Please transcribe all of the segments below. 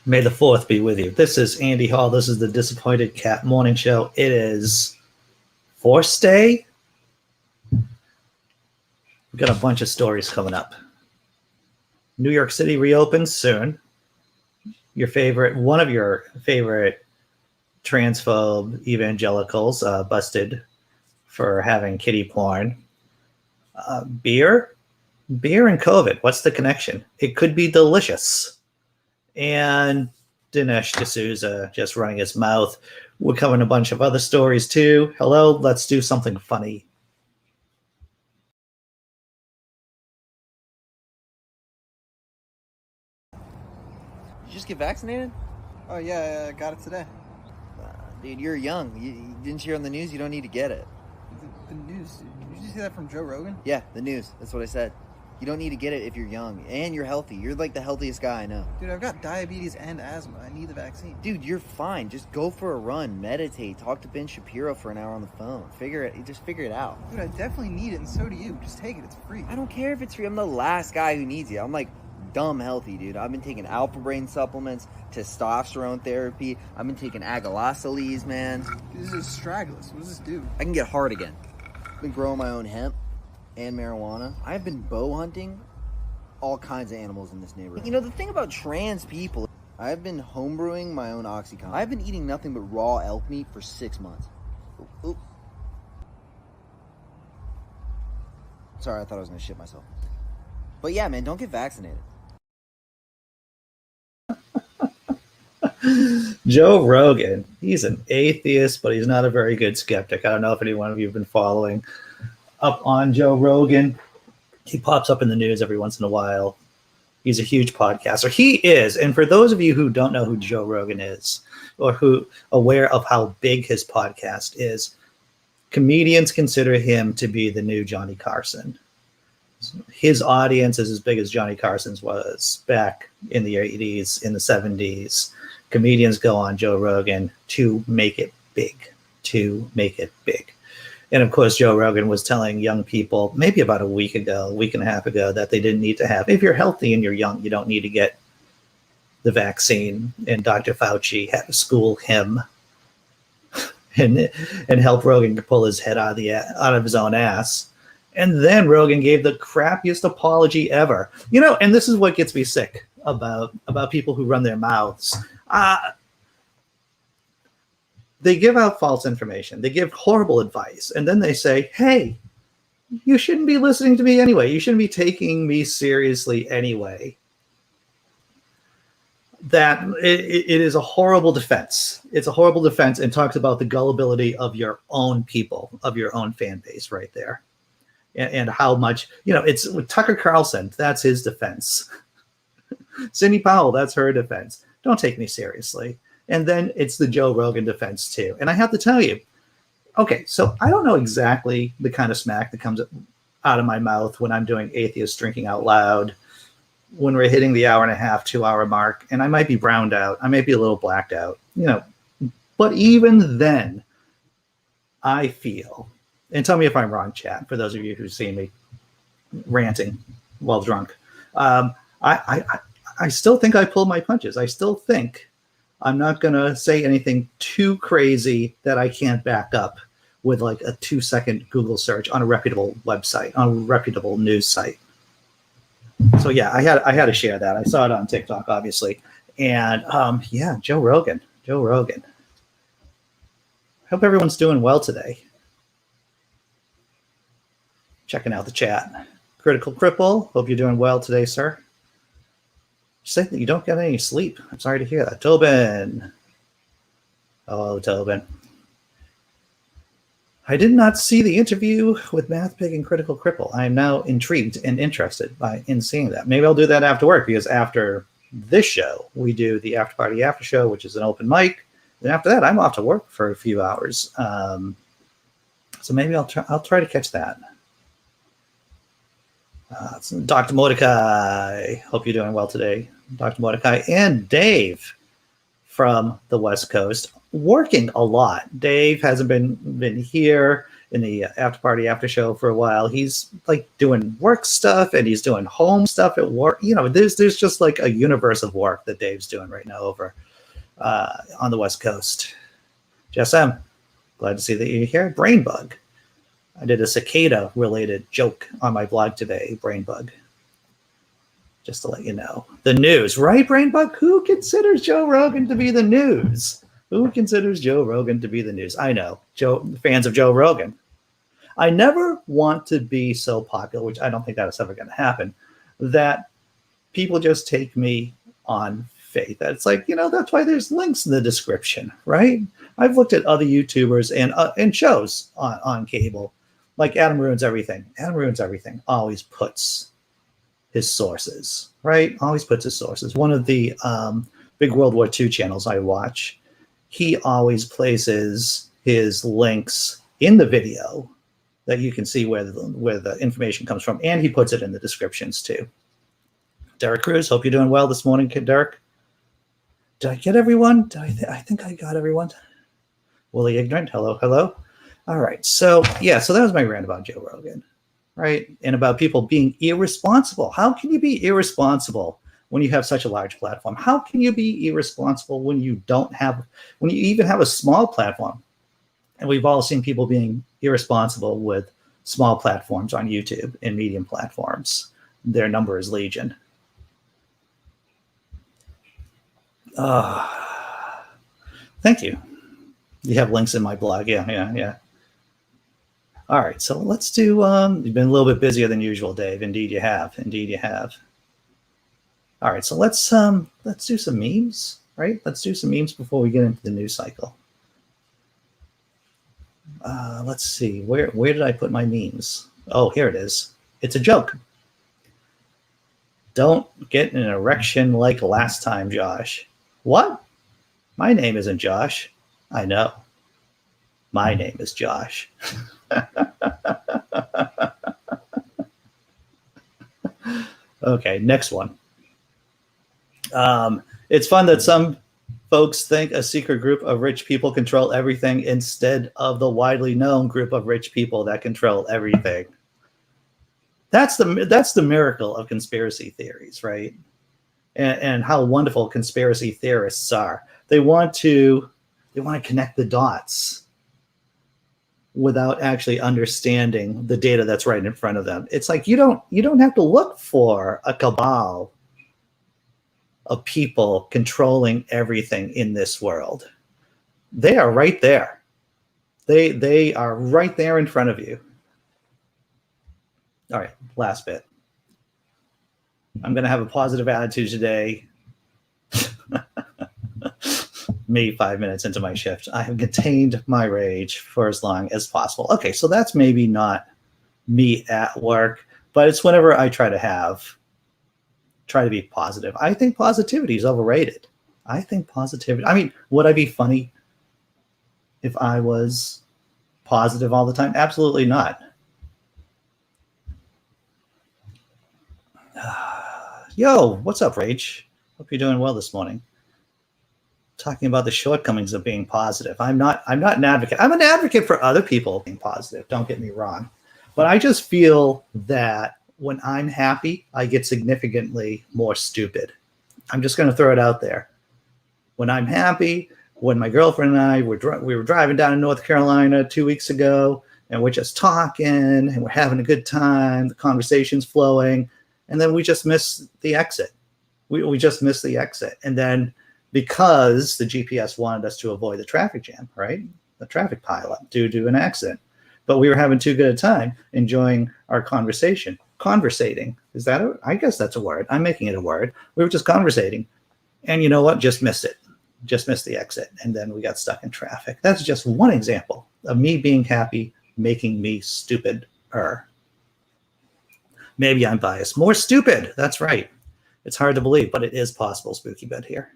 May the 4th be with you. This is Andy Hall. This is the Disappointed Cat Morning Show. It is Force Day. We've got a bunch of stories coming up. New York City reopens soon. One of your favorite transphobe evangelicals busted for having kiddie porn. Beer and COVID. What's the connection? It could be delicious. And DINESH D'Souza just running his mouth. We're covering a bunch of other stories too. Hello, let's do something funny. You just get vaccinated? Oh yeah, I got it today. Dude, you're young. You didn't hear on the news? You don't need to get it. The news? Did you see that from Joe Rogan? Yeah, the news. That's what I said. You don't need to get it if you're young and you're healthy. You're like the healthiest guy I know. Dude, I've got diabetes and asthma. I need the vaccine. Dude, you're fine. Just go for a run, meditate, talk to Ben Shapiro for an hour on the phone. Just figure it out. Dude, I definitely need it, and so do you. Just take it. It's free. I don't care if it's free. I'm the last guy who needs it. I'm like dumb healthy, dude. I've been taking alpha brain supplements, testosterone therapy. I've been taking agalosales, man. Dude, this is Stragless. What does this do? I can get hard again. I've been growing my own hemp and marijuana. I've been bow hunting all kinds of animals in this neighborhood. You know, the thing about trans people, I've been homebrewing my own Oxycontin. I've been eating nothing but raw elk meat for 6 months. Oop. Sorry, I thought I was gonna shit myself. But yeah, man, don't get vaccinated. Joe Rogan, he's an atheist, but he's not a very good skeptic. I don't know if any one of you have been following up on Joe Rogan. He pops up in the news every once in a while. He's a huge podcaster. He is, and for those of you who don't know who Joe Rogan is, or who aware of how big his podcast is, comedians consider him to be the new Johnny Carson. His audience is as big as Johnny Carson's was back in the 80s, in the 70s. Comedians go on Joe Rogan to make it big, And of course, Joe Rogan was telling young people maybe about a week and a half ago, that they didn't need to have, if you're healthy and you're young, you don't need to get the vaccine. And Dr. Fauci had to school him and help Rogan pull his head out of his own ass. And then Rogan gave the crappiest apology ever. You know, and this is what gets me sick about people who run their mouths. They give out false information. They give horrible advice. And then they say, hey, you shouldn't be listening to me anyway. You shouldn't be taking me seriously anyway. That it is a horrible defense. It's a horrible defense, and talks about the gullibility of your own people, of your own fan base right there. And how much, you know, it's with Tucker Carlson, that's his defense. Sidney Powell, that's her defense. Don't take me seriously. And then it's the Joe Rogan defense too. And I have to tell you, okay, so I don't know exactly the kind of smack that comes out of my mouth when I'm doing atheist drinking out loud, when we're hitting the 1.5, 2 hour mark, and I might be browned out. I might be a little blacked out, you know, but even then I feel, and tell me if I'm wrong, chat, for those of you who see me ranting while drunk. I still think I pulled my punches. I still think I'm not going to say anything too crazy that I can't back up with like a 2-second Google search on a reputable website, on a reputable news site. So yeah, I had to share that. I saw it on TikTok, obviously. And yeah, Joe Rogan. Hope everyone's doing well today. Checking out the chat. Critical Cripple, hope you're doing well today, sir. Say that you don't get any sleep. I'm sorry to hear that. Tobin. Hello, Tobin. I did not see the interview with Math Pig and Critical Cripple. I am now intrigued and interested in seeing that. Maybe I'll do that after work, because after this show, we do the After Party After Show, which is an open mic. Then after that, I'm off to work for a few hours. So maybe I'll try to catch that. Dr. Mordecai, hope you're doing well today. Dr. Mordecai and Dave from the West Coast, working a lot. Dave hasn't been here. in the after party after show for a while. He's like doing work stuff and he's doing home stuff at work. You know, there's just like a universe of work that Dave's doing right now over on the West Coast. Jess M, glad to see that you're here. Brain bug. I did a cicada related joke on my blog today. Brain bug. Just to let you know. The news, right, Brain bug? Who considers Joe Rogan to be the news? Who considers Joe Rogan to be the news? I know, fans of Joe Rogan. I never want to be so popular, which I don't think that's ever going to happen, that people just take me on faith. It's like, you know, that's why there's links in the description, right? I've looked at other YouTubers and shows on cable, like Adam Ruins Everything. Adam Ruins Everything always puts his sources, right? Always puts his sources. One of the big World War II channels I watch, he always places his links in the video that you can see where the information comes from, and he puts it in the descriptions too. Derek Cruz, hope you're doing well this morning, Derek. Did I get everyone? I think I got everyone. Willie Ignorant, hello, hello. All right, so yeah, so that was my rant about Joe Rogan, right? And about people being irresponsible. How can you be irresponsible when you have such a large platform? How can you be irresponsible when you even have a small platform? And we've all seen people being irresponsible with small platforms on YouTube and medium platforms. Their number is legion. Thank you. You have links in my blog. Yeah. All right, so let's do, you've been a little bit busier than usual, Dave. Indeed you have. All right, so let's do some memes, right? Let's do some memes before we get into the news cycle. Let's see, where did I put my memes? Oh, here it is. It's a joke. Don't get an erection like last time, Josh. What? My name isn't Josh. I know. My name is Josh. Okay, next one. It's fun that some folks think a secret group of rich people control everything instead of the widely known group of rich people that control everything. That's the miracle of conspiracy theories, right? And how wonderful conspiracy theorists are. They want to connect the dots without actually understanding the data that's right in front of them. It's like you don't have to look for a cabal of people controlling everything in this world. They are right there. They are right there in front of you. All right, last bit. I'm going to have a positive attitude today. Me 5 minutes into my shift. I have contained my rage for as long as possible. Okay, so that's maybe not me at work, but it's whenever I try to be positive. I think positivity is overrated. I mean, would I be funny if I was positive all the time? Absolutely not. Yo, what's up, Rach? Hope you're doing well this morning. Talking about the shortcomings of being positive. I'm not an advocate. I'm an advocate for other people being positive. Don't get me wrong. But I just feel that when I'm happy, I get significantly more stupid. I'm just going to throw it out there. When I'm happy, when my girlfriend and I we were driving down to North Carolina 2 weeks ago, and we're just talking, and we're having a good time, the conversation's flowing, and then we just miss the exit. We just miss the exit. And then because the GPS wanted us to avoid the traffic jam, right? The traffic pileup due to an accident. But we were having too good a time enjoying our conversation. Conversating. I guess that's a word. I'm making it a word. We were just conversating. And you know what? Just missed it. Just missed the exit. And then we got stuck in traffic. That's just one example of me being happy, making me stupider. Maybe I'm biased. More stupid. That's right. It's hard to believe, but it is possible, Spooky Bed here.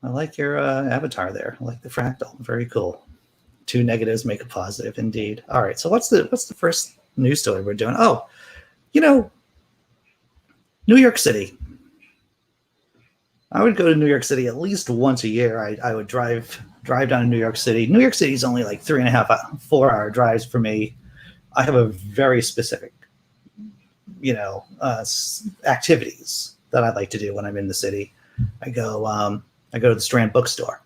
I like your avatar there. I like the fractal. Very cool. 2 negatives make a positive, indeed. All right, so what's the first news story we're doing? Oh, New York City. I would go to New York City at least once a year. I would drive drive down to New York City. New York City is only like 3.5, 4 hour drives for me. I have a very specific, activities that I like to do when I'm in the city. I go to the Strand bookstore,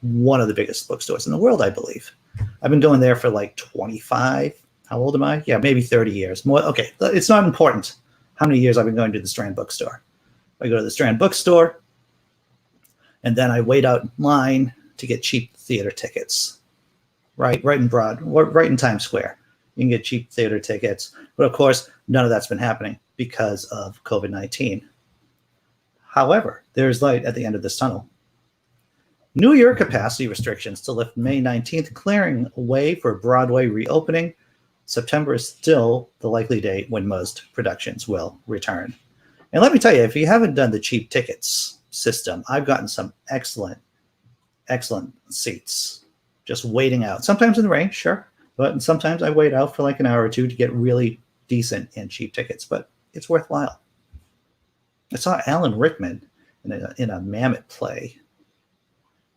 one of the biggest bookstores in the world, I believe. I've been going there for like 25. How old am I? Yeah, maybe 30 years. More. Okay, it's not important how many years I've been going to the Strand bookstore. I go to the Strand bookstore, and then I wait out in line to get cheap theater tickets. Right in Times Square. You can get cheap theater tickets. But of course, none of that's been happening because of COVID-19. However, there's light at the end of this tunnel. New York capacity restrictions to lift May 19th, clearing a way for Broadway reopening. September is still the likely date when most productions will return. And let me tell you, if you haven't done the cheap tickets system, I've gotten some excellent seats just waiting out. Sometimes in the rain, sure, but sometimes I wait out for like an hour or two to get really decent and cheap tickets, but it's worthwhile. I saw Alan Rickman in a Mammoth play.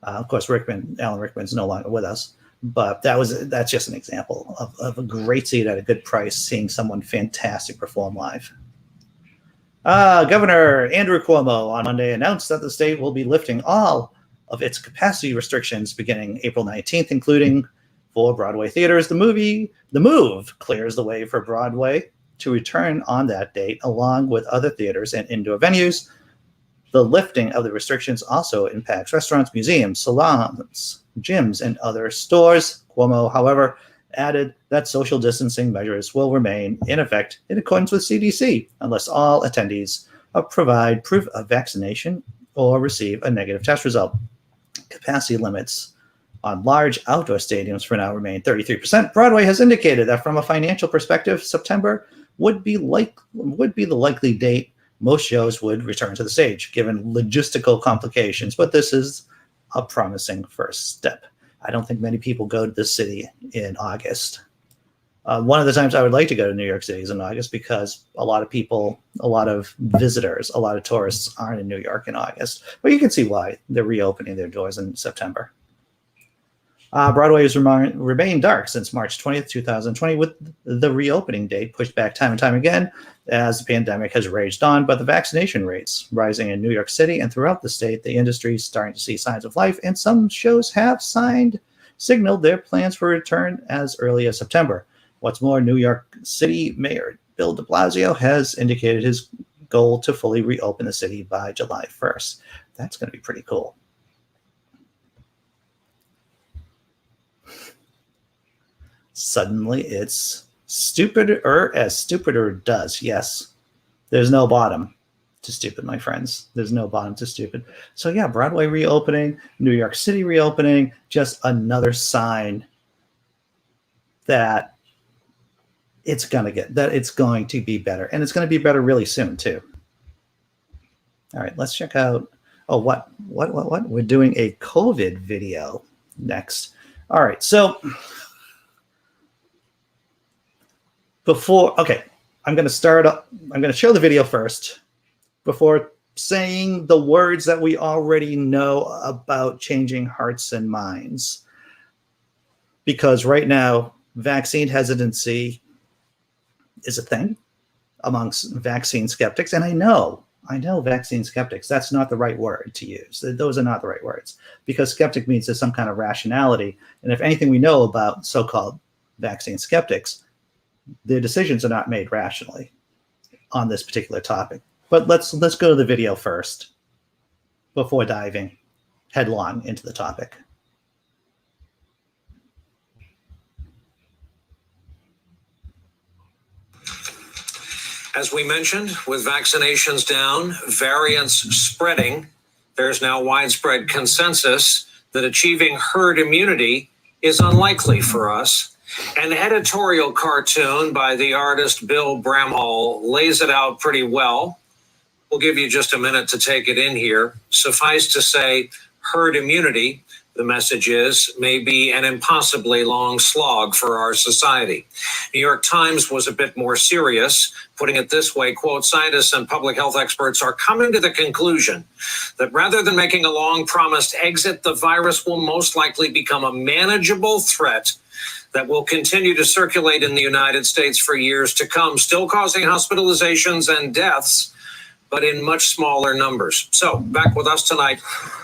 Of course, Alan Rickman's no longer with us, but that's just an example of a great seat at a good price, seeing someone fantastic perform live. Governor Andrew Cuomo on Monday announced that the state will be lifting all of its capacity restrictions beginning April 19th, including for Broadway theaters. The move clears the way for Broadway to return on that date, along with other theaters and indoor venues. The lifting of the restrictions also impacts restaurants, museums, salons, gyms, and other stores. Cuomo, however, added that social distancing measures will remain in effect in accordance with CDC unless all attendees provide proof of vaccination or receive a negative test result. Capacity limits on large outdoor stadiums for now remain 33%. Broadway has indicated that from a financial perspective, September would be the likely date most shows would return to the stage, given logistical complications, but this is a promising first step. I don't think many people go to this city in August. One of the times I would like to go to New York City is in August because a lot of people, a lot of visitors, a lot of tourists aren't in New York in August. But you can see why they're reopening their doors in September. Broadway has remained dark since March 20th, 2020, with the reopening date pushed back time and time again as the pandemic has raged on. But the vaccination rates rising in New York City and throughout the state, the industry is starting to see signs of life, and some shows have signaled their plans for return as early as September. What's more, New York City Mayor Bill de Blasio has indicated his goal to fully reopen the city by July 1st. That's going to be pretty cool. Suddenly it's stupider as stupider does. Yes, there's no bottom to stupid, my friends. There's no bottom to stupid. So yeah, Broadway reopening, New York City reopening, just another sign that it's going to be better, and it's going to be better really soon too. All right, let's check out. Oh, what? We're doing a COVID video next. All right, so I'm going to start up. I'm going to show the video first before saying the words that we already know about changing hearts and minds. Because right now, vaccine hesitancy is a thing amongst vaccine skeptics. And I know vaccine skeptics, that's not the right word to use. Those are not the right words, because skeptic means there's some kind of rationality. And if anything we know about so-called vaccine skeptics, their decisions are not made rationally on this particular topic. But let's go to the video first before diving headlong into the topic. As we mentioned, with vaccinations down, variants spreading, there's now widespread consensus that achieving herd immunity is unlikely for us. An editorial cartoon by the artist Bill Bramhall lays it out pretty well. We'll give you just a minute to take it in here. Suffice to say, herd immunity, the message is, may be an impossibly long slog for our society. New York Times was a bit more serious, putting it this way, quote, scientists and public health experts are coming to the conclusion that rather than making a long promised exit, the virus will most likely become a manageable threat that will continue to circulate in the United States for years to come, still causing hospitalizations and deaths, but in much smaller numbers. So back with us tonight,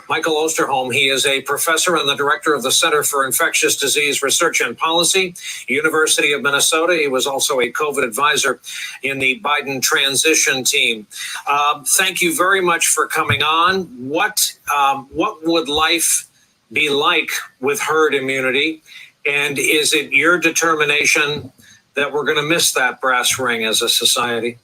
Michael Osterholm. He is a professor and the director of the Center for Infectious Disease Research and Policy, University of Minnesota. He was also a COVID advisor in the Biden transition team. Thank you very much for coming on. What would life be like with herd immunity? And is it your determination that we're going to miss that brass ring as a society?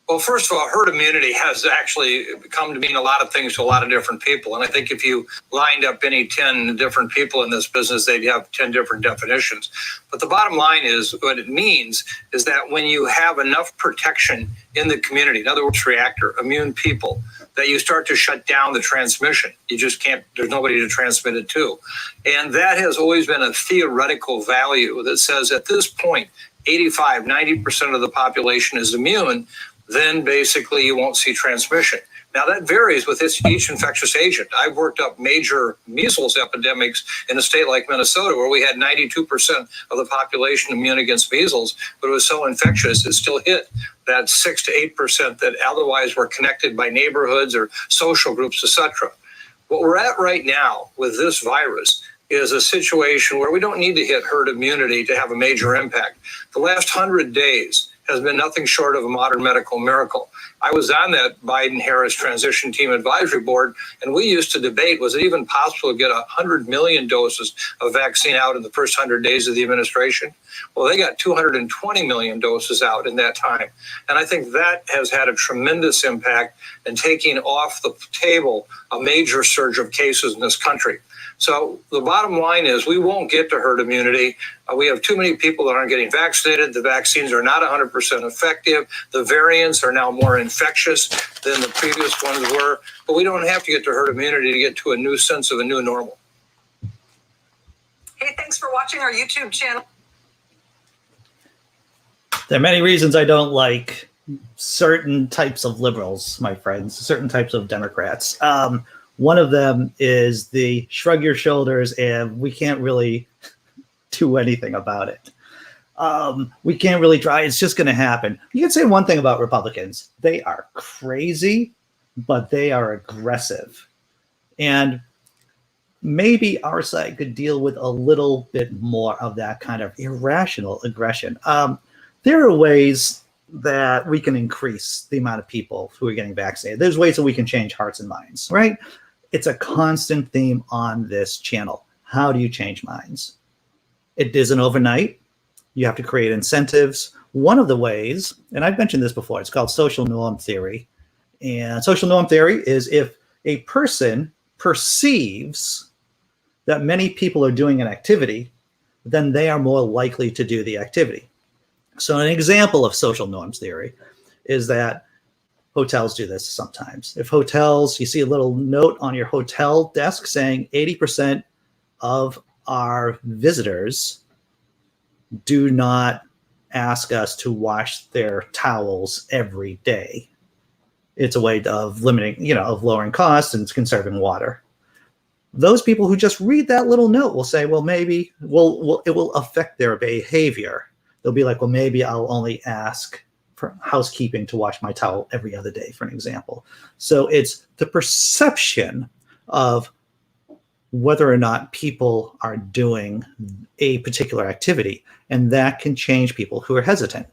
Well, first of all, herd immunity has actually come to mean a lot of things to a lot of different people. And I think if you lined up any 10 different people in this business, they'd have 10 different definitions. But the bottom line is what it means is that when you have enough protection in the community, in other words, reactor, immune people, that you start to shut down the transmission. You just can't, there's nobody to transmit it to. And that has always been a theoretical value that says at this point, 85, 90% of the population is immune, then basically you won't see transmission. Now that varies with each infectious agent. I've worked up major measles epidemics in a state like Minnesota where we had 92% of the population immune against measles, but it was so infectious it still hit that 6 to 8% that otherwise were connected by neighborhoods or social groups, etc. What we're at right now with this virus is a situation where we don't need to hit herd immunity to have a major impact. The last 100 days has been nothing short of a modern medical miracle. I was on that Biden-Harris transition team advisory board, and we used to debate, was it even possible to get 100 million doses of vaccine out in the first 100 days of the administration? Well, they got 220 million doses out in that time. And I think that has had a tremendous impact in taking off the table a major surge of cases in this country. So the bottom line is we won't get to herd immunity. We have too many people that aren't getting vaccinated. The vaccines are not 100% effective. The variants are now more infectious than the previous ones were. But we don't have to get to herd immunity to get to a new sense of a new normal. Hey, thanks for watching our YouTube channel. There are many reasons I don't like certain types of liberals, my friends, certain types of Democrats. One of them is the shrug your shoulders and we can't really do anything about it. We can't really try. It's just going to happen. You can say one thing about Republicans. They are crazy, but they are aggressive. And maybe our side could deal with a little bit more of that kind of irrational aggression. There are ways that we can increase the amount of people who are getting vaccinated. There's ways that we can change hearts and minds, right? It's a constant theme on this channel. How do you change minds? It isn't overnight. You have to create incentives. One of the ways, and I've mentioned this before, it's called social norm theory. And social norm theory is if a person perceives that many people are doing an activity, then they are more likely to do the activity. So an example of social norms theory is that hotels do this sometimes. If hotels, you see a little note on your hotel desk saying 80% of our visitors do not ask us to wash their towels every day. It's a way of limiting, of lowering costs and conserving water. Those people who just read that little note will say, well, maybe it will affect their behavior. They'll be like, well, maybe I'll only ask for housekeeping to wash my towel every other day, for an example. So it's the perception of whether or not people are doing a particular activity, and that can change people who are hesitant.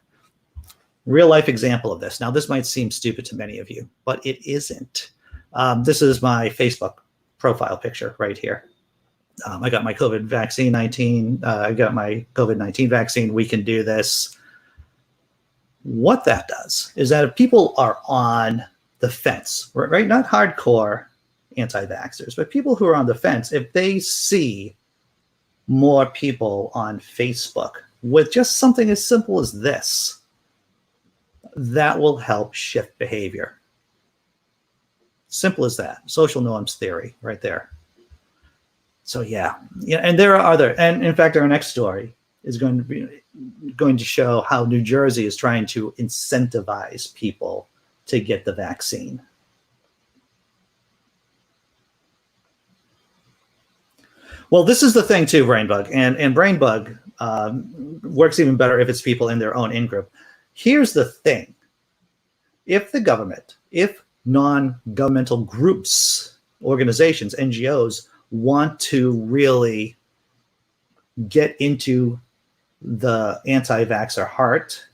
Real life example of this. Now, this might seem stupid to many of you, but it isn't. This is my Facebook profile picture right here. I got my COVID-19 vaccine. We can do this. What that does is that if people are on the fence, right? Not hardcore anti-vaxxers, but people who are on the fence, if they see more people on Facebook with just something as simple as this, that will help shift behavior. Simple as that. Social norms theory right there. So yeah, and there are other, and in fact, our next story is going to show how New Jersey is trying to incentivize people to get the vaccine. Well, this is the thing too, Brainbug, and Brainbug works even better if it's people in their own in-group. Here's the thing. If the government, if non-governmental groups, organizations, NGOs want to really get into the anti-vaxxer heart,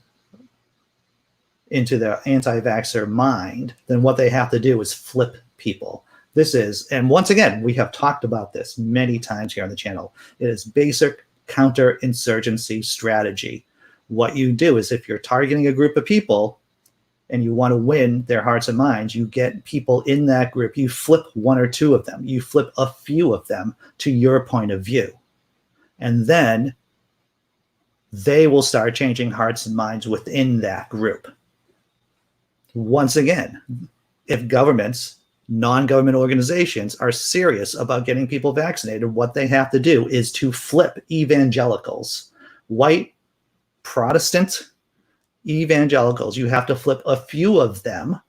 into the anti-vaxxer mind, then what they have to do is flip people. This is, and once again, we have talked about this many times here on the channel. It is basic counterinsurgency strategy. What you do is if you're targeting a group of people and you want to win their hearts and minds, you get people in that group. You flip one or two of them. You flip a few of them to your point of view. And then they will start changing hearts and minds within that group. Once again, if governments, non-government organizations are serious about getting people vaccinated, what they have to do is to flip evangelicals, white Protestant evangelicals. You have to flip a few of them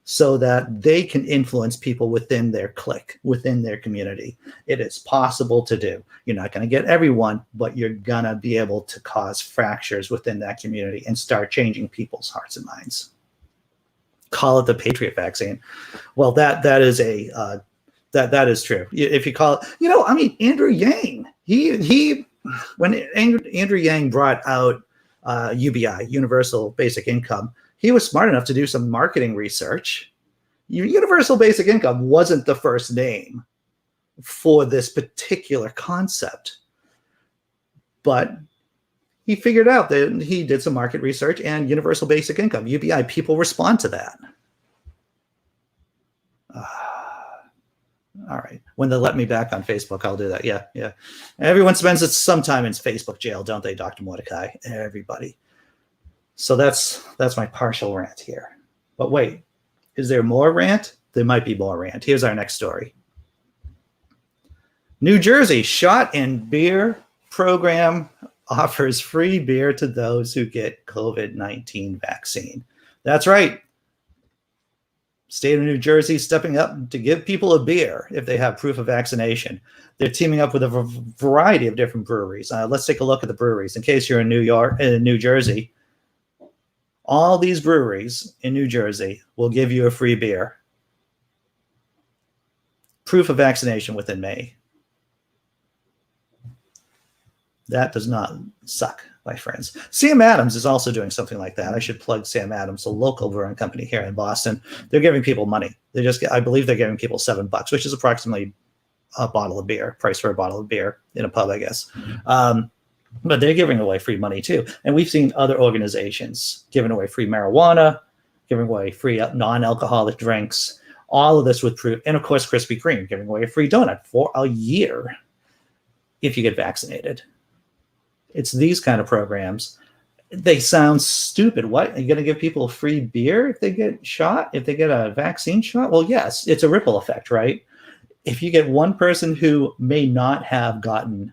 so that they can influence people within their clique, within their community. It is possible to do. You're not going to get everyone, but you're going to be able to cause fractures within that community and start changing people's hearts and minds. Call it the Patriot vaccine. Well, that is a that is true. If you call it, Andrew Yang, he when Andrew Yang brought out UBI, Universal Basic Income, he was smart enough to do some marketing research. Universal Basic Income wasn't the first name for this particular concept, but he figured out that he did some market research, and Universal Basic Income, UBI, people respond to that. All right. When they let me back on Facebook, I'll do that. Yeah. Everyone spends some time in Facebook jail, don't they, Dr. Mordecai? Everybody. So that's my partial rant here. But wait, is there more rant? There might be more rant. Here's our next story. New Jersey shot and beer program offers free beer to those who get COVID-19 vaccine. That's right. State of New Jersey stepping up to give people a beer if they have proof of vaccination. They're teaming up with a variety of different breweries. Let's take a look at the breweries. In case you're in New Jersey, all these breweries in New Jersey will give you a free beer. Proof of vaccination within May. That does not suck, my friends. Sam Adams is also doing something like that. I should plug Sam Adams, a local brewing company here in Boston. They're giving people money. I believe they're giving people $7, which is approximately a bottle of beer, price for a bottle of beer in a pub, I guess. But they're giving away free money too. And we've seen other organizations giving away free marijuana, giving away free non-alcoholic drinks, all of this with proof. And of course, Krispy Kreme giving away a free donut for a year if you get vaccinated. It's these kind of programs. They sound stupid. What? Are you going to give people free beer if they get shot? If they get a vaccine shot? Well, yes, it's a ripple effect, right? If you get one person who may not have gotten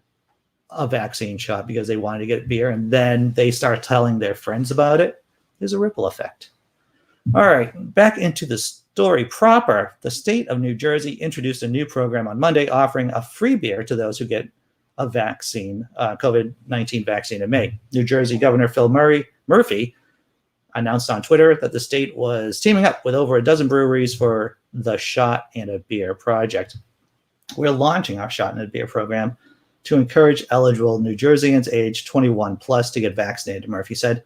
a vaccine shot because they wanted to get beer and then they start telling their friends about it, there's a ripple effect. All right, back into the story proper. The state of New Jersey introduced a new program on Monday offering a free beer to those who get a vaccine, COVID-19 vaccine in May. New Jersey Governor Phil Murphy announced on Twitter that the state was teaming up with over a dozen breweries for the Shot and a Beer project. We're launching our Shot and a Beer program to encourage eligible New Jerseyans age 21 plus to get vaccinated, Murphy said.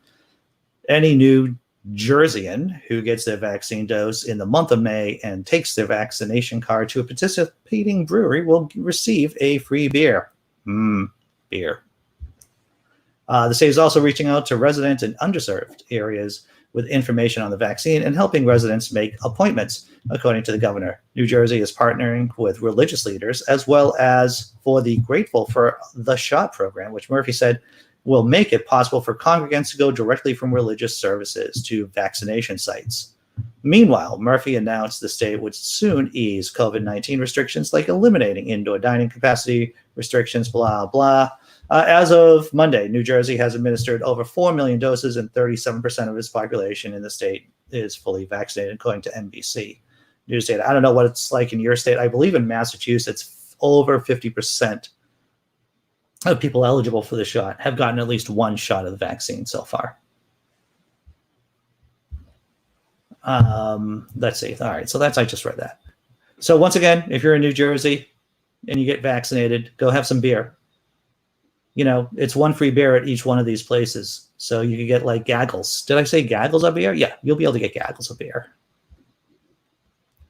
Any New Jerseyan who gets their vaccine dose in the month of May and takes their vaccination card to a participating brewery will receive a free beer. Beer. The state is also reaching out to residents in underserved areas with information on the vaccine and helping residents make appointments, according to the governor. New Jersey is partnering with religious leaders as well as for the Grateful for the Shot program, which Murphy said will make it possible for congregants to go directly from religious services to vaccination sites. Meanwhile, Murphy announced the state would soon ease COVID-19 restrictions, like eliminating indoor dining capacity restrictions, blah, blah. As of Monday, New Jersey has administered over 4 million doses, and 37% of its population in the state is fully vaccinated, according to NBC News data. I don't know what it's like in your state. I believe in Massachusetts, over 50% of people eligible for the shot have gotten at least one shot of the vaccine so far. Let's see. All right. So I just read that. So once again, if you're in New Jersey and you get vaccinated, go have some beer. You know, it's one free beer at each one of these places. So you can get like gaggles. Did I say gaggles of beer? Yeah, you'll be able to get gaggles of beer.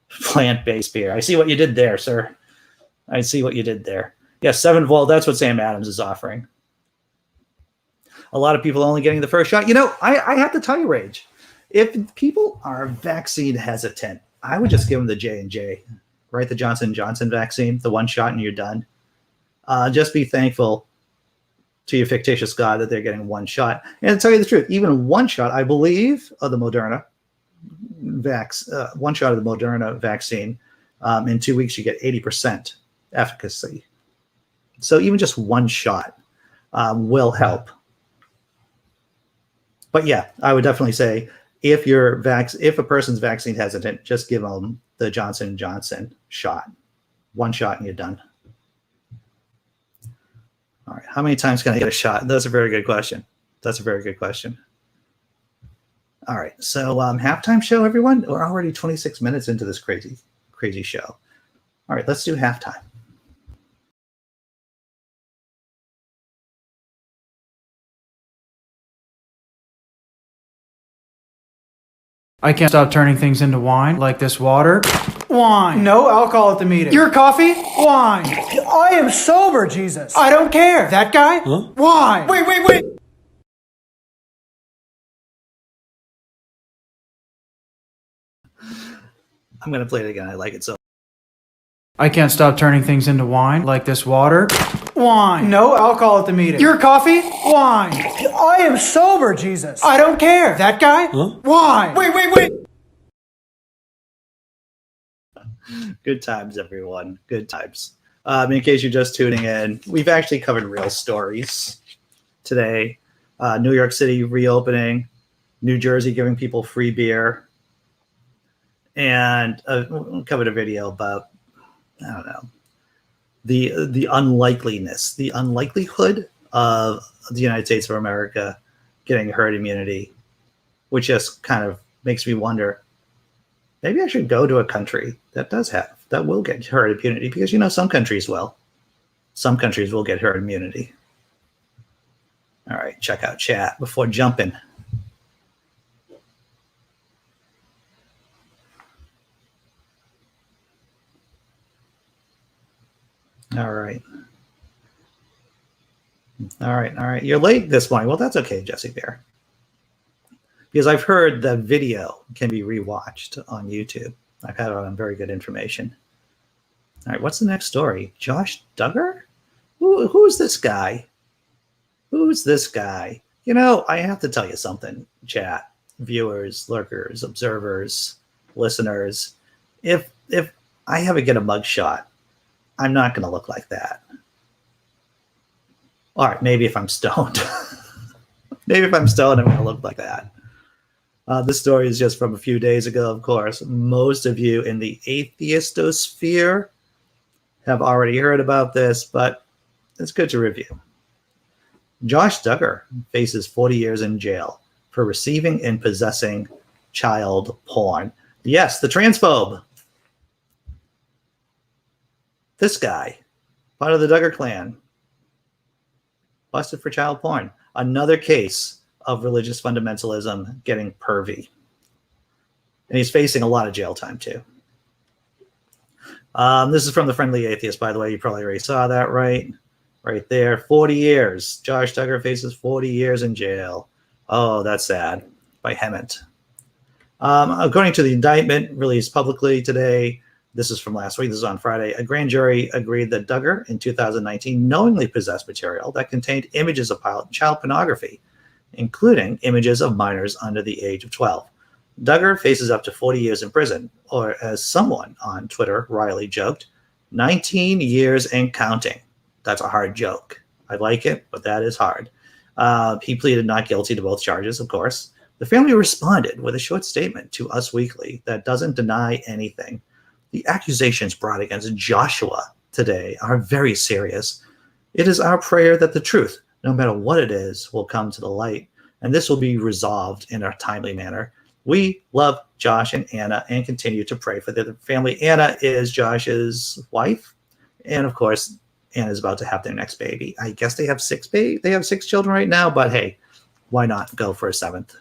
Plant-based beer. I see what you did there, sir. I see what you did there. Yeah, 7 volt. That's what Sam Adams is offering. A lot of people only getting the first shot. You know, I have to tell you, Rage, if people are vaccine hesitant, I would just give them the J&J, right? The Johnson & Johnson vaccine, the one shot and you're done. Just be thankful to your fictitious God that they're getting one shot. And to tell you the truth, even one shot, I believe, of the Moderna one shot of the Moderna vaccine, in 2 weeks you get 80% efficacy. So even just one shot will help. But yeah, I would definitely say, if a person's vaccine hesitant, just give them the Johnson & Johnson shot. One shot and you're done. All right. How many times can I get a shot? That's a very good question. All right. So halftime show, everyone. We're already 26 minutes into this crazy show. All right. Let's do halftime. I can't stop turning things into wine, like this water. Wine. No alcohol at the meeting. Your coffee? Wine. I am sober, Jesus. I don't care. That guy? Huh? Wine. Wait. I'm going to play it again. I like it so. I can't stop turning things into wine, like this water. Wine. No alcohol at the meeting. Your coffee? Wine. I am sober, Jesus. I don't care. That guy? Huh? Wine. Wait. Good times, everyone. Good times. In case you're just tuning in, we've actually covered real stories today. New York City reopening, New Jersey giving people free beer, and we covered a video about, I don't know, the unlikelihood of the United States of America getting herd immunity, which just kind of makes me wonder, maybe I should go to a country that will get herd immunity, because, you know, some countries will get herd immunity. All right, check out chat before jumping. All right. You're late this morning. Well, that's okay, Jesse Bear. Because I've heard the video can be rewatched on YouTube. I've had it on very good information. All right, what's the next story? Josh Duggar? Who's this guy? Who's this guy? You know, I have to tell you something, chat, viewers, lurkers, observers, listeners. If I ever get a mugshot, I'm not going to look like that. All right, maybe if I'm stoned. Maybe if I'm stoned, I'm going to look like that. This story is just from a few days ago, of course. Most of you in the atheistosphere have already heard about this, but it's good to review. Josh Duggar faces 40 years in jail for receiving and possessing child porn. Yes, the transphobe. This guy, part of the Duggar clan, busted for child porn. Another case of religious fundamentalism getting pervy. And he's facing a lot of jail time, too. This is from the Friendly Atheist, by the way. You probably already saw that, right? Right there. 40 years. Josh Duggar faces 40 years in jail. Oh, that's sad. By Hemant. According to the indictment released publicly today, this is from last week, this is on Friday, a grand jury agreed that Duggar in 2019 knowingly possessed material that contained images of child pornography, including images of minors under the age of 12. Duggar faces up to 40 years in prison, or as someone on Twitter wryly joked, 19 years and counting. That's a hard joke. I like it, but that is hard. He pleaded not guilty to both charges, of course. The family responded with a short statement to Us Weekly that doesn't deny anything. The accusations brought against Joshua today are very serious. It is our prayer that the truth, no matter what it is, will come to the light, and this will be resolved in a timely manner. We love Josh and Anna and continue to pray for their family. Anna is Josh's wife, and of course, Anna's about to have their next baby. I guess they have six children right now, but hey, why not go for a seventh?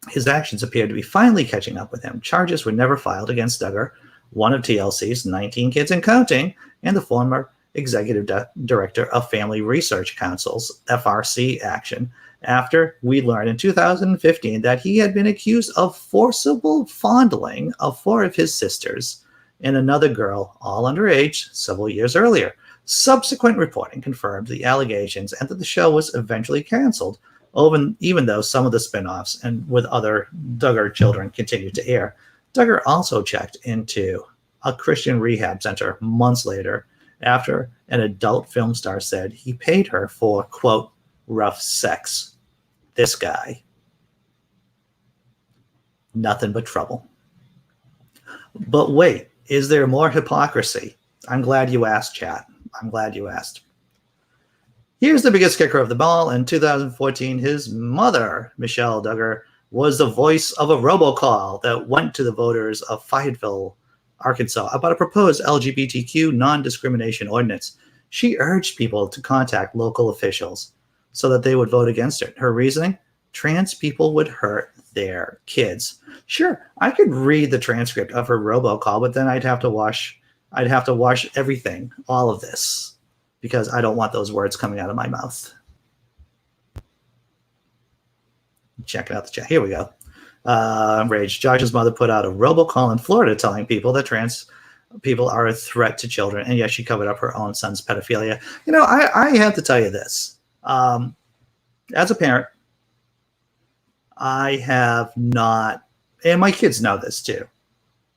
His actions appeared to be finally catching up with him. Charges were never filed against Duggar, one of TLC's 19 kids and counting, and the former executive director of Family Research Council's FRC action, after we learned in 2015 that he had been accused of forcible fondling of 4 of his sisters and another girl, all underage, several years earlier. Subsequent reporting confirmed the allegations and that the show was eventually canceled, even though some of the spin-offs and with other Duggar children continued to air. Duggar also checked into a Christian rehab center months later after an adult film star said he paid her for, quote, rough sex. This guy. Nothing but trouble. But wait, is there more hypocrisy? I'm glad you asked, chat. I'm glad you asked. Here's the biggest kicker of the ball. In 2014, his mother, Michelle Duggar, was the voice of a robocall that went to the voters of Fayetteville, Arkansas, about a proposed LGBTQ non-discrimination ordinance. She urged people to contact local officials so that they would vote against it. Her reasoning? Trans people would hurt their kids. Sure, I could read the transcript of her robocall, but then I'd have to wash everything, all of this, because I don't want those words coming out of my mouth. Checking out the chat. Here we go. Rage. Josh's mother put out a robocall in Florida telling people that trans people are a threat to children. And yes, she covered up her own son's pedophilia. You know, I have to tell you this. As a parent, I have not, and my kids know this too,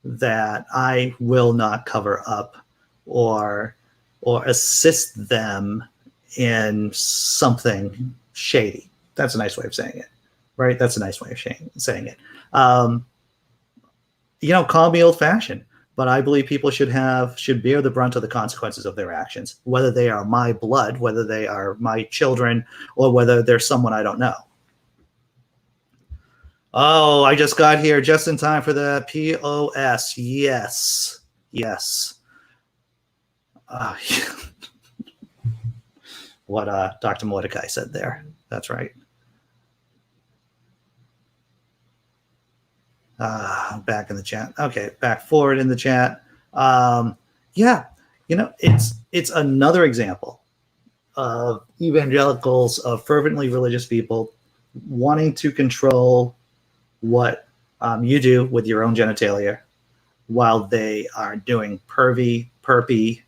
that I will not cover up or assist them in something shady. That's a nice way of saying it, right? That's a nice way of saying it. Call me old-fashioned, but I believe people should bear the brunt of the consequences of their actions, whether they are my blood, whether they are my children, or whether they're someone I don't know. Oh, I just got here just in time for the POS. Yes. What Dr. Mordecai said there. That's right. Back in the chat. Okay, back forward in the chat. It's another example of evangelicals, of fervently religious people wanting to control what you do with your own genitalia while they are doing perpy,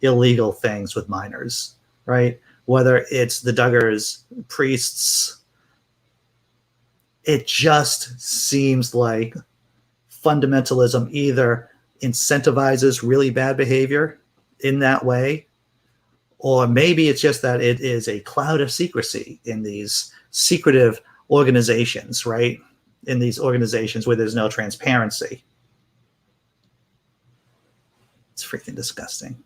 illegal things with minors, right? Whether it's the Duggars, priests, it just seems like fundamentalism either incentivizes really bad behavior in that way, or maybe it's just that it is a cloud of secrecy in these secretive organizations, right? In these organizations where there's no transparency. It's freaking disgusting.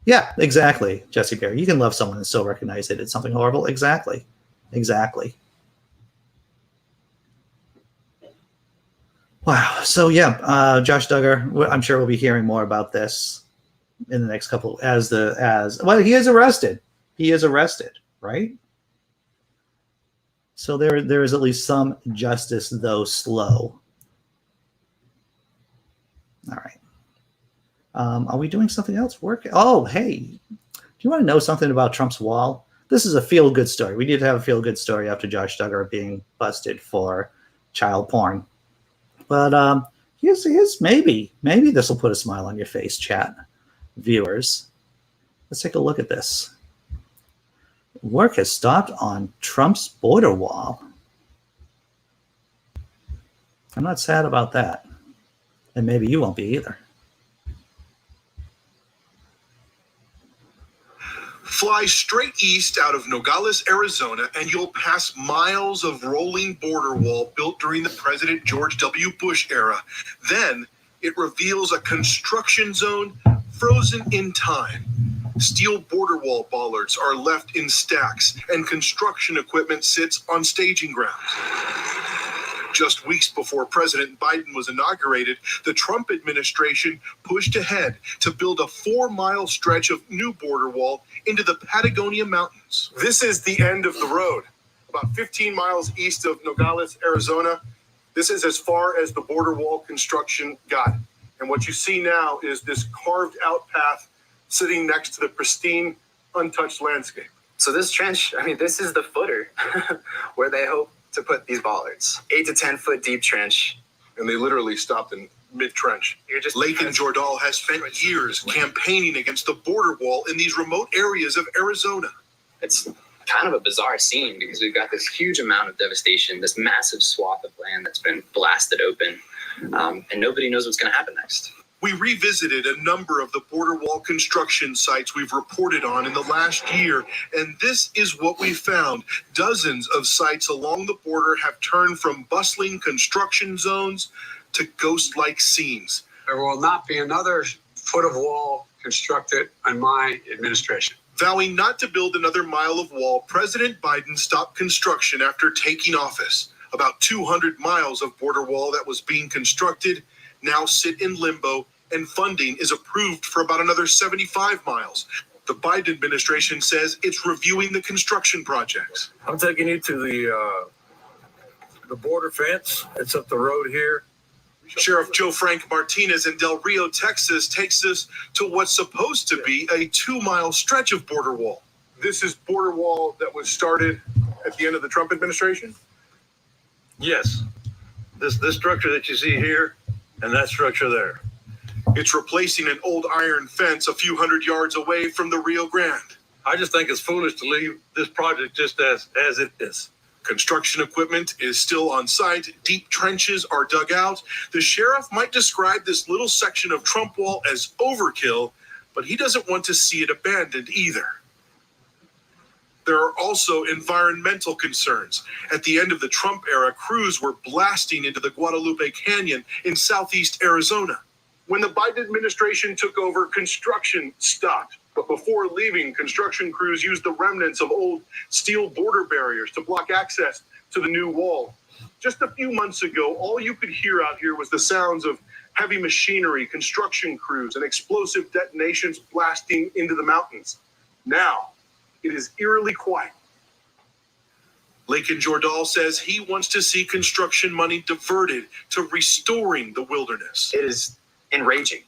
Yeah, exactly, Jesse Berry. You can love someone and still recognize they did something horrible. Exactly. Wow. So yeah, Josh Duggar. I'm sure we'll be hearing more about this in the next couple. He is arrested. He is arrested, right? So there is at least some justice, though slow. All right. Are we doing something else? Oh, hey, do you want to know something about Trump's wall? This is a feel-good story. We did have a feel-good story after Josh Duggar being busted for child porn. But here's maybe this will put a smile on your face, chat viewers. Let's take a look at this. Work has stopped on Trump's border wall. I'm not sad about that. And maybe you won't be either. Fly straight east out of Nogales, Arizona, and you'll pass miles of rolling border wall built during the President George W. Bush era. Then it reveals a construction zone frozen in time. Steel border wall bollards are left in stacks, and construction equipment sits on staging grounds. Just weeks before President Biden was inaugurated, the Trump administration pushed ahead to build a 4-mile stretch of new border wall into the Patagonia Mountains. This is the end of the road, about 15 miles east of Nogales, Arizona. This is as far as the border wall construction got. And what you see now is this carved out path sitting next to the pristine, untouched landscape. So this trench, I mean, this is the footer where they hope to put these bollards. 8 to 10 foot deep trench. And they literally stopped in mid-trench. Lake and Jordal has spent years campaigning against the border wall in these remote areas of Arizona. It's kind of a bizarre scene because we've got this huge amount of devastation, this massive swath of land that's been blasted open, and nobody knows what's going to happen next. We revisited a number of the border wall construction sites we've reported on in the last year, and this is what we found. Dozens of sites along the border have turned from bustling construction zones to ghost-like scenes. There will not be another foot of wall constructed on my administration. Vowing not to build another mile of wall, President Biden stopped construction after taking office. About 200 miles of border wall that was being constructed now sit in limbo, and funding is approved for about another 75 miles. The Biden administration says it's reviewing the construction projects. I'm taking you to the border fence. It's up the road here. Sheriff Joe Frank Martinez in Del Rio, Texas, takes us to what's supposed to be a 2-mile stretch of border wall. This is border wall that was started at the end of the Trump administration? Yes. This structure that you see here and that structure there. It's replacing an old iron fence a few hundred yards away from the Rio Grande. I just think it's foolish to leave this project just as it is. Construction equipment is still on site. Deep trenches are dug out. The sheriff might describe this little section of Trump wall as overkill, but he doesn't want to see it abandoned either. There are also environmental concerns. At the end of the Trump era, crews were blasting into the Guadalupe Canyon in southeast Arizona. When the Biden administration took over, construction stopped. But before leaving, construction crews used the remnants of old steel border barriers to block access to the new wall. Just a few months ago, all you could hear out here was the sounds of heavy machinery, construction crews, and explosive detonations blasting into the mountains. Now, it is eerily quiet. Lake and Jordal says he wants to see construction money diverted to restoring the wilderness. It is enraging.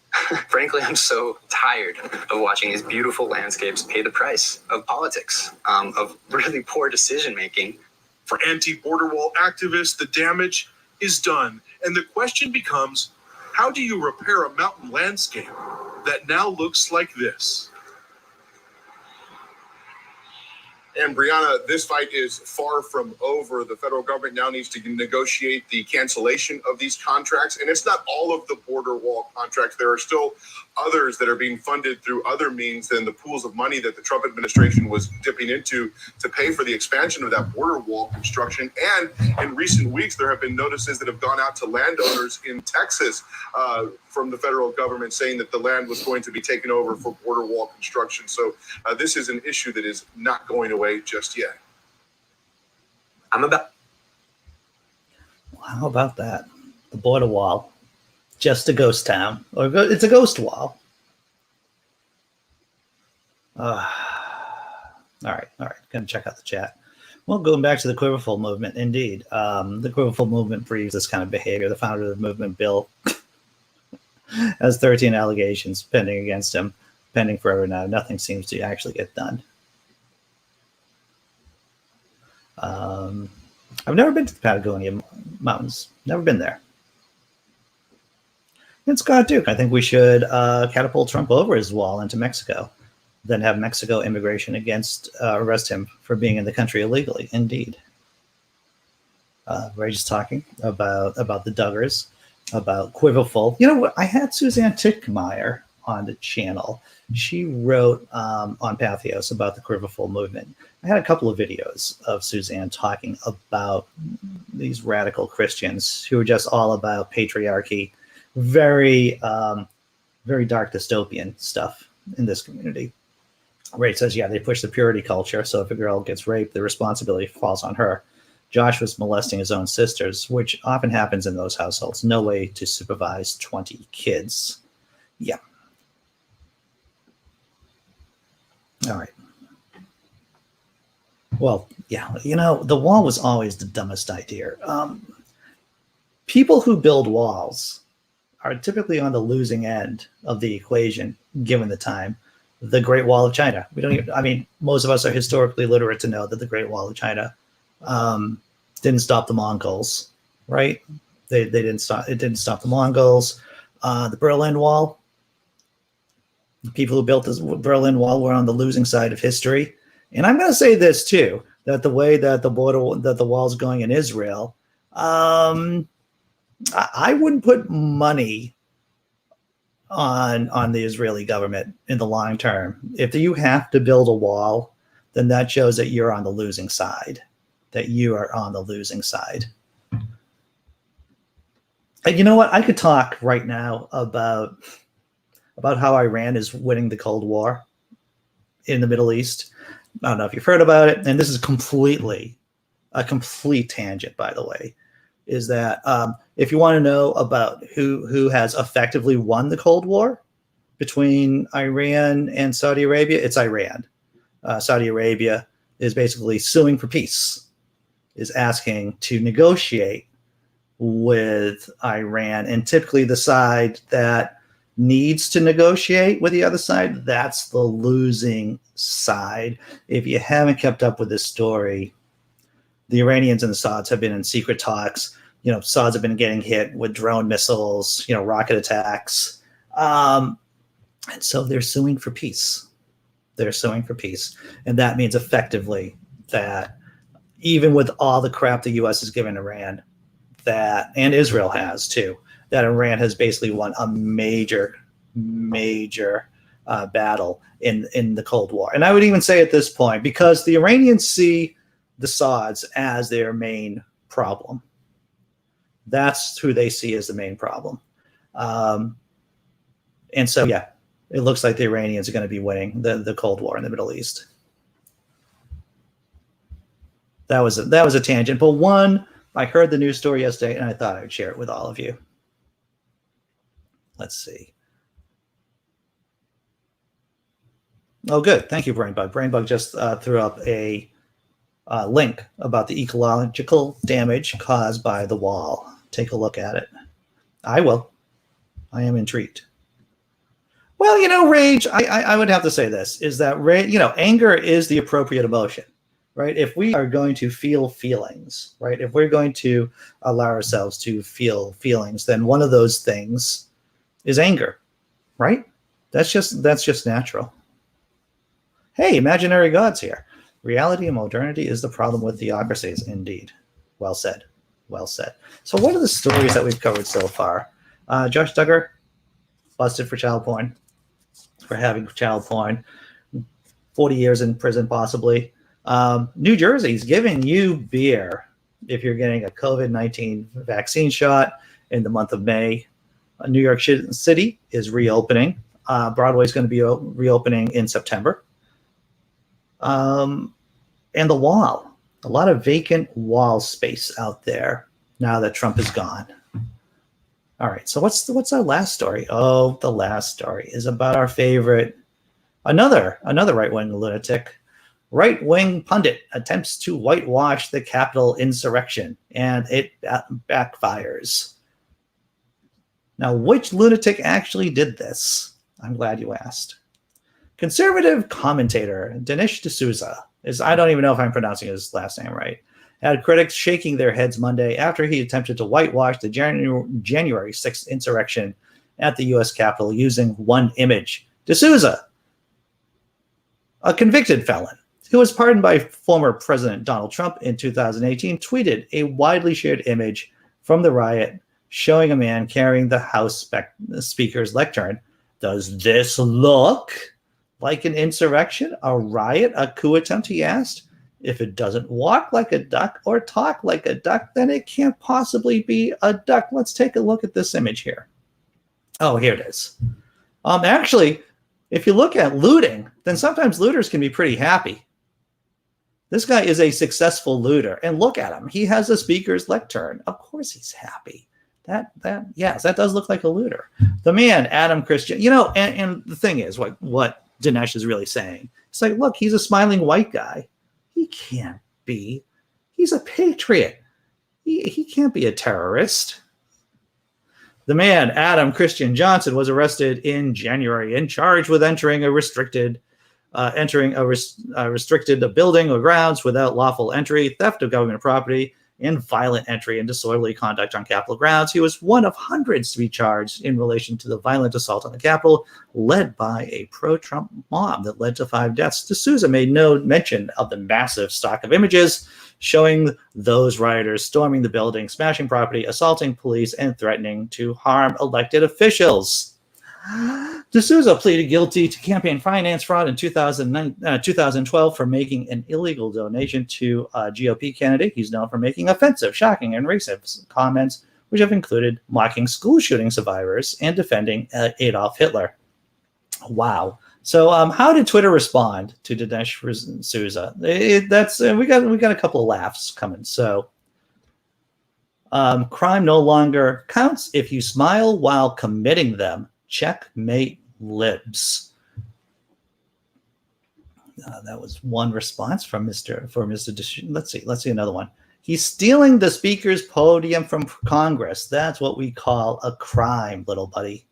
Frankly, I'm so tired of watching these beautiful landscapes pay the price of politics, of really poor decision making. For anti-border wall activists, the damage is done. And the question becomes, how do you repair a mountain landscape that now looks like this? And Brianna, this fight is far from over. The federal government now needs to negotiate the cancellation of these contracts. And it's not all of the border wall contracts. There are still others that are being funded through other means than the pools of money that the Trump administration was dipping into to pay for the expansion of that border wall construction. And in recent weeks, there have been notices that have gone out to landowners in Texas from the federal government saying that the land was going to be taken over for border wall construction. So this is an issue that is not going away just yet. Well, how about that? The border wall, just a ghost town, or it's a ghost wall. All right. Gonna check out the chat. Well, going back to the Quiverful movement, indeed, the Quiverful movement breeds this kind of behavior. The founder of the movement, Bill, has 13 allegations pending against him, pending forever now. Nothing seems to actually get done. I've never been to the Patagonia Mountains. Never been there. And Scott Duke, I think we should catapult Trump over his wall into Mexico, then have Mexico immigration arrest him for being in the country illegally. Indeed. We're just talking about the Duggars, about Quiverful. You know what? I had Suzanne Titchmeyer on the channel. She wrote on Pathos about the Quiverful movement. I had a couple of videos of Suzanne talking about these radical Christians who are just all about patriarchy, very, very dark dystopian stuff in this community. Ray says, yeah, they push the purity culture. So if a girl gets raped, the responsibility falls on her. Josh was molesting his own sisters, which often happens in those households. No way to supervise 20 kids. Yeah. All right. Well, yeah, you know, the wall was always the dumbest idea. People who build walls are typically on the losing end of the equation, given the time. The Great Wall of China. We don't even, I mean, most of us are historically literate to know that the Great Wall of China didn't stop the Mongols, right? They didn't stop. It didn't stop the Mongols. The Berlin Wall. The people who built this Berlin Wall were on the losing side of history. And I'm going to say this too: that the way that the wall's going in Israel, I wouldn't put money on the Israeli government in the long term. If you have to build a wall, then that shows that you're on the losing side. That you are on the losing side. And you know what? I could talk right now about how Iran is winning the Cold War in the Middle East. I don't know if you've heard about it, and this is a complete tangent, by the way, is that if you want to know about who has effectively won the Cold War between Iran and Saudi Arabia, it's Iran. Saudi Arabia is basically suing for peace, is asking to negotiate with Iran, and typically the side that needs to negotiate with the other side, that's the losing side. If you haven't kept up with this story, the Iranians and the Sauds have been in secret talks. You know, Sauds have been getting hit with drone missiles, you know, rocket attacks. And so they're suing for peace. They're suing for peace. And that means effectively that even with all the crap the U.S. has given Iran, that, and Israel has too, that Iran has basically won a major battle in the Cold War. And I would even say at this point, because the Iranians see the Sauds as their main problem. That's who they see as the main problem. And so, yeah, it looks like the Iranians are going to be winning the Cold War in the Middle East. That was a tangent, but one, I heard the news story yesterday and I thought I would share it with all of you. Let's see. Oh, good. Thank you, Brainbug. Brainbug just threw up a link about the ecological damage caused by the wall. Take a look at it. I will. I am intrigued. Well, you know, rage, I would have to say this, is that, you know, anger is the appropriate emotion, right? If we are going to feel feelings, right? If we're going to allow ourselves to feel feelings, then one of those things is anger, right? That's just natural. Hey, imaginary gods here. Reality and modernity is the problem with theocracies, indeed. Well said. Well said. So what are the stories that we've covered so far? Josh Duggar, busted for child porn, for having child porn, 40 years in prison possibly. New Jersey's giving you beer if you're getting a COVID-19 vaccine shot in the month of May. New York City is reopening. Broadway is going to be reopening in September. And the wall, a lot of vacant wall space out there now that Trump is gone. All right, so what's our last story? Oh, the last story is about our favorite, another right-wing lunatic. Right-wing pundit attempts to whitewash the Capitol insurrection, and it backfires. Now, which lunatic actually did this? I'm glad you asked. Conservative commentator DINESH D'Souza, I don't even know if I'm pronouncing his last name right, had critics shaking their heads Monday after he attempted to whitewash the January 6th insurrection at the U.S. Capitol using one image. D'Souza, a convicted felon who was pardoned by former President Donald Trump in 2018, tweeted a widely shared image from the riot showing a man carrying the House Speaker's lectern. Does this look like an insurrection, a riot, a coup attempt, he asked. If it doesn't walk like a duck or talk like a duck, then it can't possibly be a duck. Let's take a look at this image here. Oh, here it is. Actually, if you look at looting, then sometimes looters can be pretty happy. This guy is a successful looter, and look at him. He has a speaker's lectern. Of course he's happy. Yes, that does look like a looter. The man, Adam Christian, you know, and the thing is, what Dinesh is really saying, it's like, look, he's a smiling white guy. He can't be. He's a patriot. He can't be a terrorist. The man, Adam Christian Johnson, was arrested in January and charged with entering a restricted building or grounds without lawful entry, theft of government property, and violent entry and disorderly conduct on Capitol grounds. He was one of hundreds to be charged in relation to the violent assault on the Capitol led by a pro-Trump mob that led to 5 deaths. D'Souza made no mention of the massive stock of images showing those rioters storming the building, smashing property, assaulting police, and threatening to harm elected officials. D'Souza pleaded guilty to campaign finance fraud in 2012 for making an illegal donation to a GOP candidate. He's known for making offensive, shocking, and racist comments, which have included mocking school shooting survivors and defending Adolf Hitler. Wow. So how did Twitter respond to Dinesh D'Souza? We got a couple of laughs coming. So crime no longer counts if you smile while committing them. Checkmate libs. That was one response from Mr. Let's see another one. He's stealing the speaker's podium from Congress. That's what we call a crime, little buddy.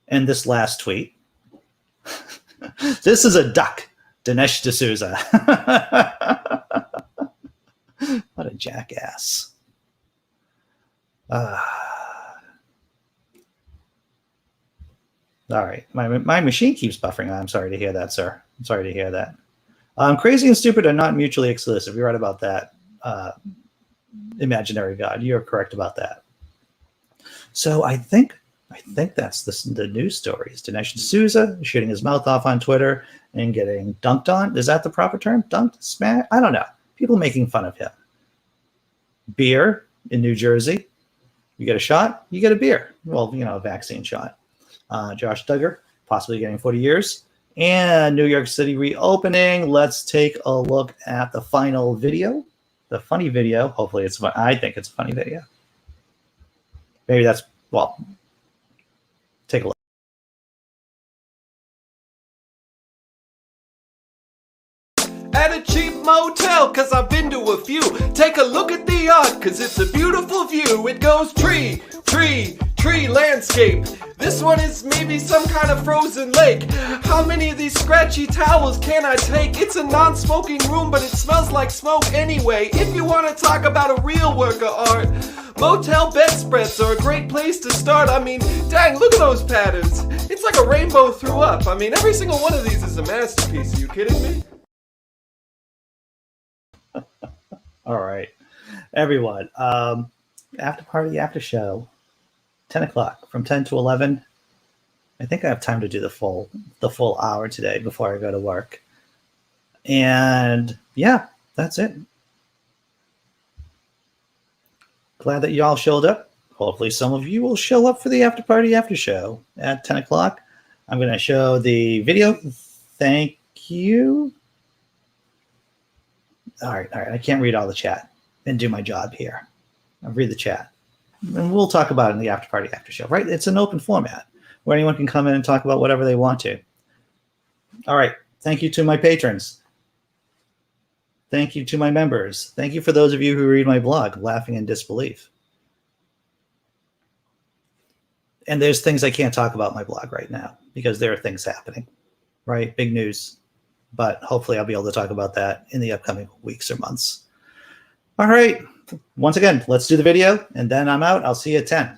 And this last tweet. This is a duck, Dinesh D'Souza. What a jackass. All right. My machine keeps buffering. I'm sorry to hear that, sir. I'm sorry to hear that. Crazy and stupid are not mutually exclusive. You're right about that. Imaginary God. You're correct about that. So I think that's the news stories. Dinesh D'Souza shooting his mouth off on Twitter and getting dunked on. Is that the proper term? Dunked? Smash? I don't know. People making fun of him. Beer in New Jersey. You get a shot, you get a beer. Well, you know, a vaccine shot. Josh Duggar, possibly getting 40 years. And New York City reopening. Let's take a look at the final video. The funny video. Hopefully it's fun. I think it's a funny video. Maybe that's, well, take a look. At a cheap motel, cause I've been to a few. Take a look at the yacht, cause it's a beautiful view. It goes tree, tree, tree landscape. This one is maybe some kind of frozen lake. How many of these scratchy towels can I take? It's a non-smoking room, but it smells like smoke anyway. If you want to talk about a real work of art, motel bedspreads are a great place to start. I mean, dang, look at those patterns. It's like a rainbow threw up. I mean, every single one of these is a masterpiece. Are you kidding me? All right, everyone. After party, after show, 10 o'clock from 10 to 11. I think I have time to do the full hour today before I go to work. And yeah, that's it. Glad that you all showed up. Hopefully some of you will show up for the after party, after show at 10 o'clock. I'm going to show the video. Thank you. All right. I can't read all the chat and do my job here. I'll read the chat. And we'll talk about it in the after party, after show, right? It's an open format where anyone can come in and talk about whatever they want to. All right. Thank you to my patrons. Thank you to my members. Thank you for those of you who read my blog, Laughing in Disbelief. And there's things I can't talk about in my blog right now because there are things happening, right? Big news. But hopefully I'll be able to talk about that in the upcoming weeks or months. All right. Once again, let's do the video, and then I'm out. I'll see you at 10.